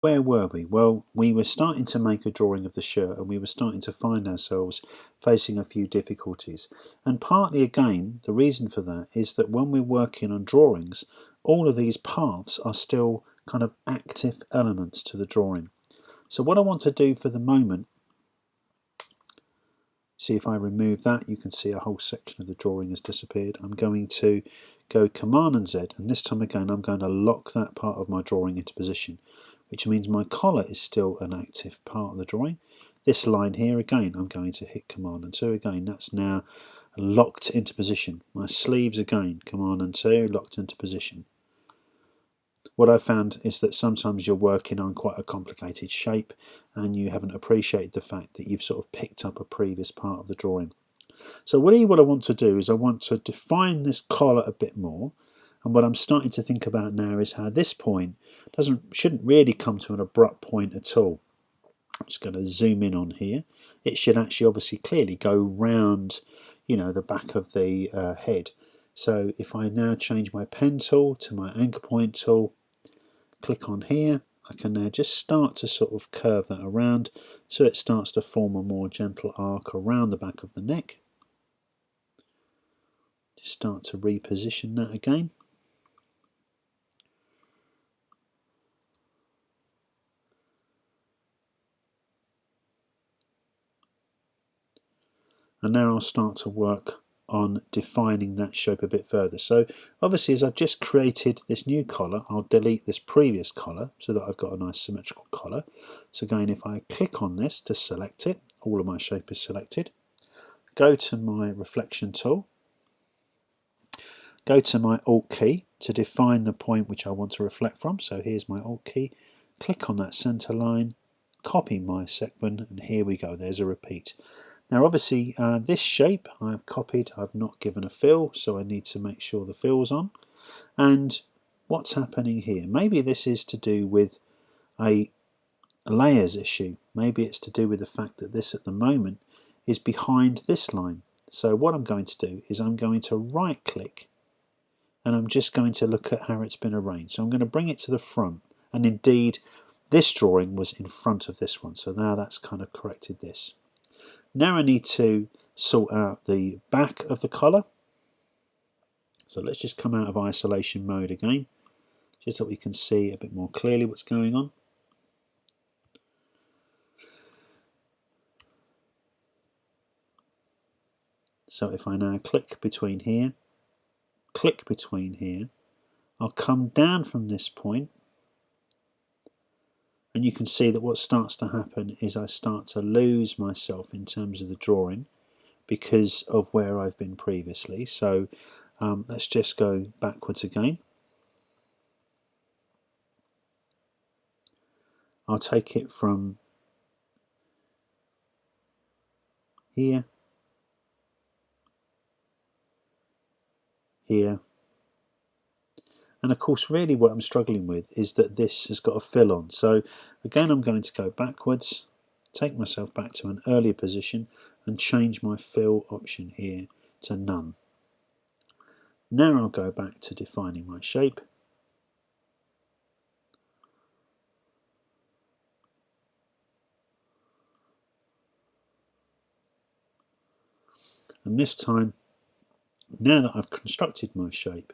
Where were we? Well, we were starting to make a drawing of the shirt and we were starting to find ourselves facing a few difficulties. And partly again, the reason for that is that when we're working on drawings, all of these paths are still kind of active elements to the drawing. So what I want to do for the moment, see if I remove that, you can see a whole section of the drawing has disappeared. I'm going to go Command and Z, and this time again I'm going to lock that part of my drawing into position, which means my collar is still an active part of the drawing. This line here again, I'm going to hit Command and 2 again, that's now locked into position. My sleeves again, Command and 2, locked into position. What I've found is that sometimes you're working on quite a complicated shape and you haven't appreciated the fact that you've sort of picked up a previous part of the drawing. So really what I want to do is I want to define this collar a bit more, and what I'm starting to think about now is how this point shouldn't really come to an abrupt point at all. I'm just going to zoom in on here. It should actually obviously clearly go round, you know, the back of the head. So if I now change my pen tool to my anchor point tool, click on here, I can now just start to sort of curve that around so it starts to form a more gentle arc around the back of the neck. Just start to reposition that again. And now I'll start to work on defining that shape a bit further. So obviously as I've just created this new collar, I'll delete this previous collar so that I've got a nice symmetrical collar. So again, if I click on this to select it, all of my shape is selected. Go to my reflection tool, go to my Alt key to define the point which I want to reflect from. So here's my Alt key, click on that center line, copy my segment, and here we go, there's a repeat. Now obviously this shape I've copied, I've not given a fill, so I need to make sure the fill's on. And what's happening here? Maybe this is to do with a layers issue. Maybe it's to do with the fact that this at the moment is behind this line. So what I'm going to do is I'm going to right click and I'm just going to look at how it's been arranged. So I'm going to bring it to the front, and indeed this drawing was in front of this one, so now that's kind of corrected this. Now I need to sort out the back of the collar. So let's just come out of isolation mode again, just so we can see a bit more clearly what's going on. So if I now click between here, I'll come down from this point, and you can see that what starts to happen is I start to lose myself in terms of the drawing because of where I've been previously. So let's just go backwards again. I'll take it from here, here, and of course really what I'm struggling with is that this has got a fill on. So again I'm going to go backwards, take myself back to an earlier position and change my fill option here to none. Now I'll go back to defining my shape. And this time, now that I've constructed my shape,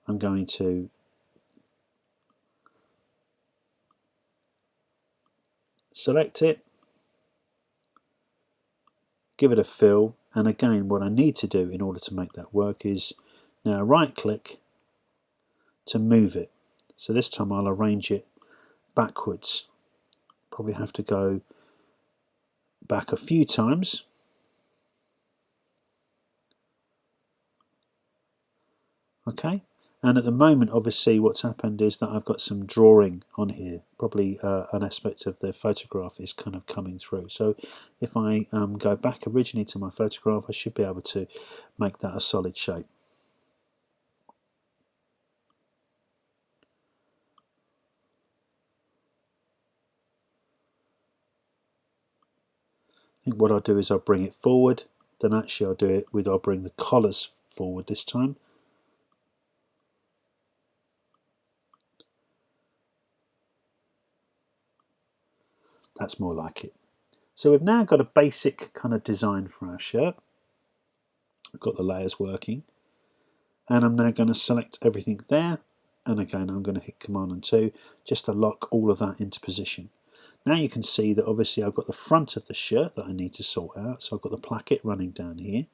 I'm going to select it, give it a fill, and again what I need to do in order to make that work is now right click to move it. So this time I'll arrange it backwards. Probably have to go back a few times. Okay, and at the moment obviously what's happened is that I've got some drawing on here, probably an aspect of the photograph is kind of coming through. So if I go back originally to my photograph, I should be able to make that a solid shape. I think what I'll do is I'll bring it forward, then actually I'll bring the collars forward this time. That's more like it. So we've now got a basic kind of design for our shirt. I've got the layers working, and I'm now going to select everything there, and again I'm going to hit Command and 2 just to lock all of that into position. Now you can see that obviously I've got the front of the shirt that I need to sort out, so I've got the placket running down here.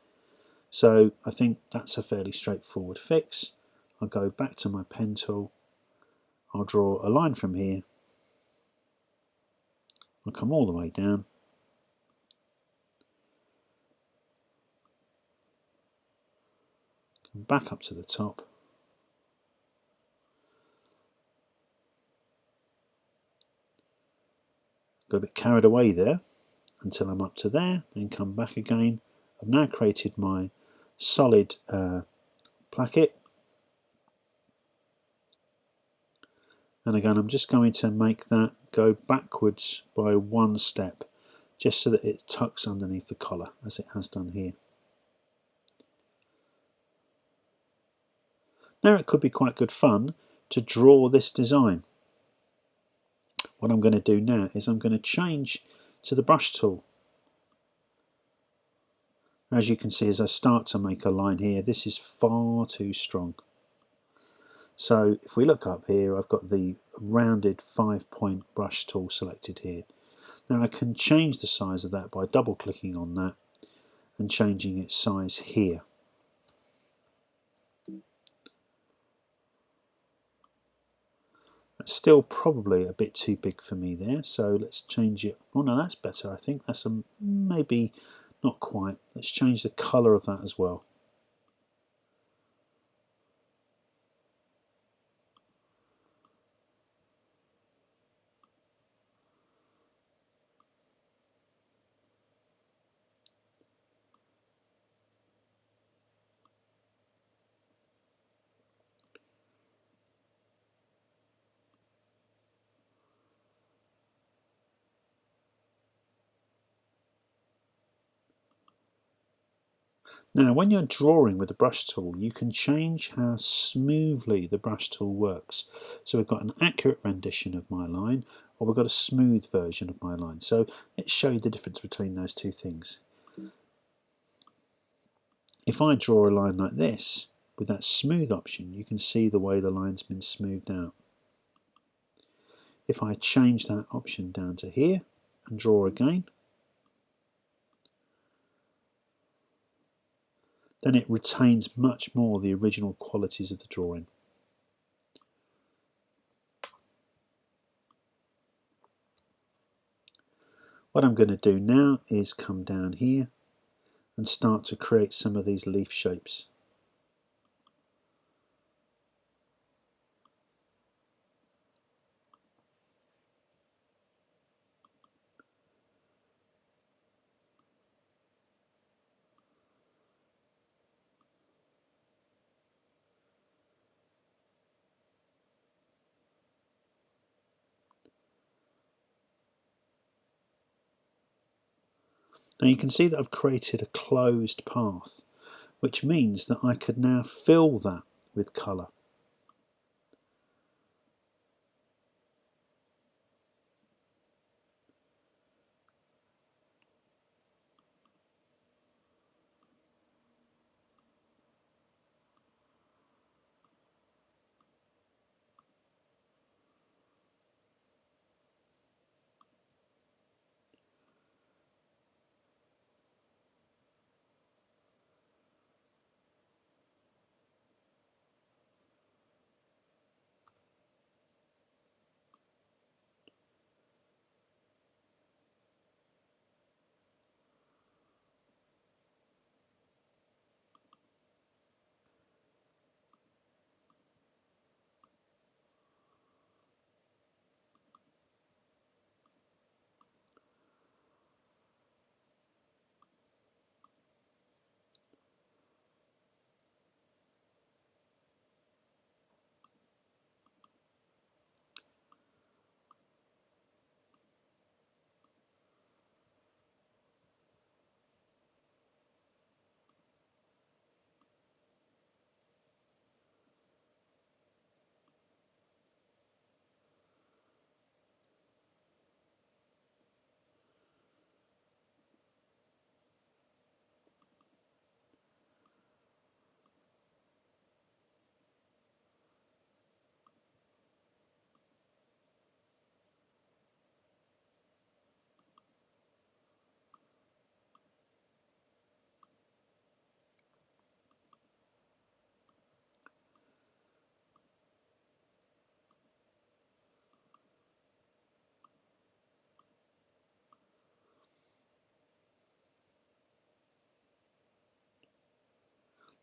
So I think that's a fairly straightforward fix. I'll go back to my pen tool, I'll draw a line from here, I'll come all the way down, come back up to the top, got a bit carried away there until I'm up to there, then come back again. I've now created my solid placket, and again I'm just going to make that go backwards by one step just so that it tucks underneath the collar as it has done here. Now it could be quite good fun to draw this design. What I'm going to do now is I'm going to change to the brush tool. As you can see, as I start to make a line here, this is far too strong. So if we look up here, I've got the rounded 5-point brush tool selected here. Now I can change the size of that by double clicking on that and changing its size here. That's still probably a bit too big for me there, so let's change it. Oh no, that's better. I think that's maybe not quite. Let's change the colour of that as well. Now, when you're drawing with the brush tool, you can change how smoothly the brush tool works. So we've got an accurate rendition of my line, or we've got a smooth version of my line. So let's show you the difference between those two things. If I draw a line like this, with that smooth option, you can see the way the line's been smoothed out. If I change that option down to here and draw again, then it retains much more the original qualities of the drawing. What I'm going to do now is come down here and start to create some of these leaf shapes. Now you can see that I've created a closed path, which means that I could now fill that with colour.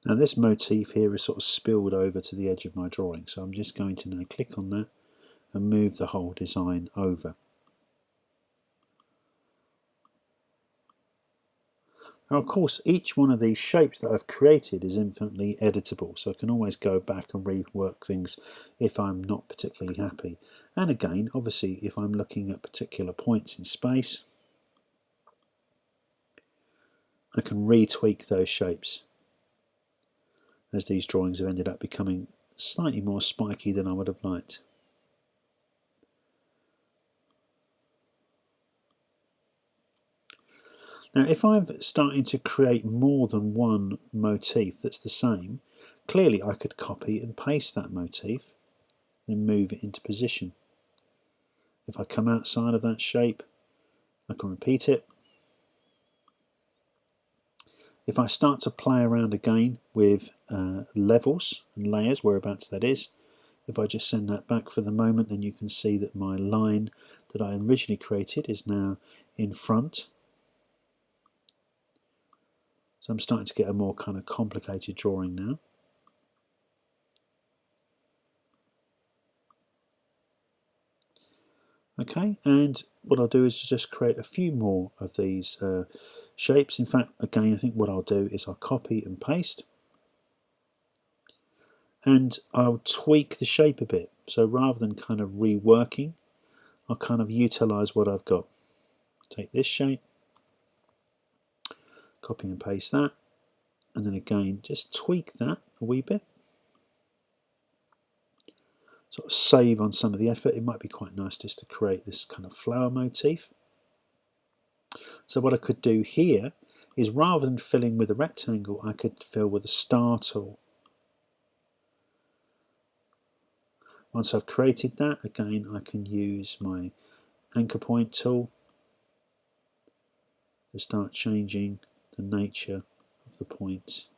Now this motif here is sort of spilled over to the edge of my drawing, so I'm just going to now click on that and move the whole design over. Now of course each one of these shapes that I've created is infinitely editable, so I can always go back and rework things if I'm not particularly happy. And again, obviously if I'm looking at particular points in space, I can retweak those shapes, as these drawings have ended up becoming slightly more spiky than I would have liked. Now if I'm starting to create more than one motif that's the same, clearly I could copy and paste that motif and move it into position. If I come outside of that shape, I can repeat it. If I start to play around again with levels and layers, whereabouts that is, if I just send that back for the moment, then you can see that my line that I originally created is now in front. So I'm starting to get a more kind of complicated drawing now. Okay, and what I'll do is just create a few more of these shapes. In fact, again, I think what I'll do is I'll copy and paste, and I'll tweak the shape a bit. So rather than kind of reworking, I'll kind of utilize what I've got. Take this shape, copy and paste that, and then again just tweak that a wee bit. Sort of save on some of the effort. It might be quite nice just to create this kind of flower motif. So what I could do here is, rather than filling with a rectangle, I could fill with a star tool. Once I've created that, again I can use my anchor point tool to start changing the nature of the points.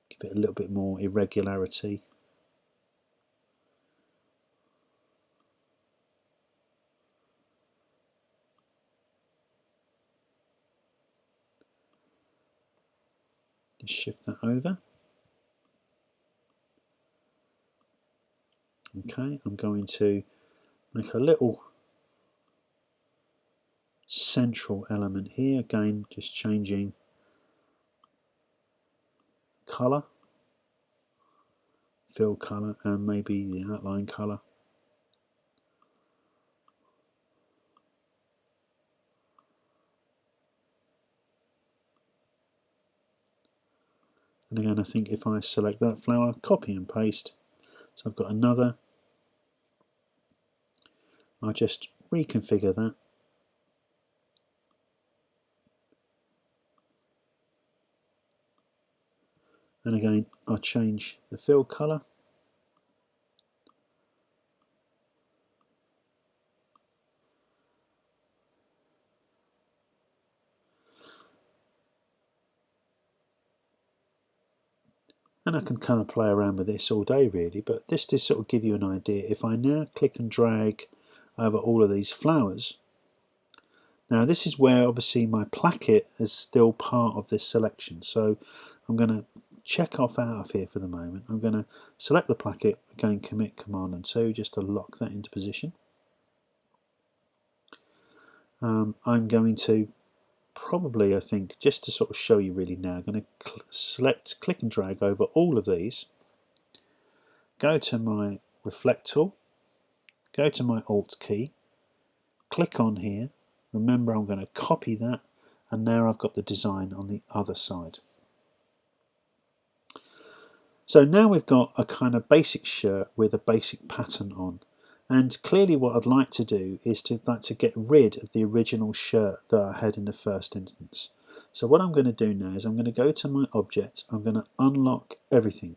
Give it a little bit more irregularity. Just shift that over. Okay, I'm going to make a little central element here, again just changing colour, fill colour, and maybe the outline colour. And again, I think if I select that flower, copy and paste, so I've got another, I'll just reconfigure that. And again, I'll change the fill colour. And I can kind of play around with this all day really, but this to sort of give you an idea. If I now click and drag over all of these flowers, now this is where obviously my placket is still part of this selection. So I'm going to check off out of here for the moment. I'm going to select the placket, again commit Command and 2 just to lock that into position. I'm going to probably, I think, just to sort of show you really now, I'm going to click and drag over all of these, go to my reflect tool, go to my Alt key, click on here, remember I'm going to copy that, and now I've got the design on the other side. So now we've got a kind of basic shirt with a basic pattern on. And clearly what I'd like to do is to get rid of the original shirt that I had in the first instance. So what I'm going to do now is I'm going to go to my object, I'm going to unlock everything,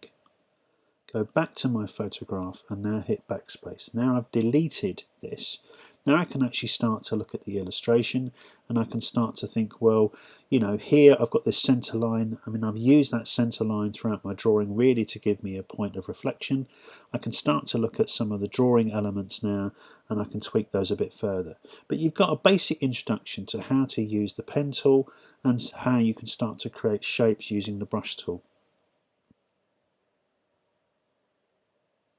go back to my photograph and now hit backspace. Now I've deleted this Now I can actually start to look at the illustration, and I can start to think, well, you know, here I've got this centre line. I mean, I've used that centre line throughout my drawing really to give me a point of reflection. I can start to look at some of the drawing elements now, and I can tweak those a bit further. But you've got a basic introduction to how to use the pen tool and how you can start to create shapes using the brush tool.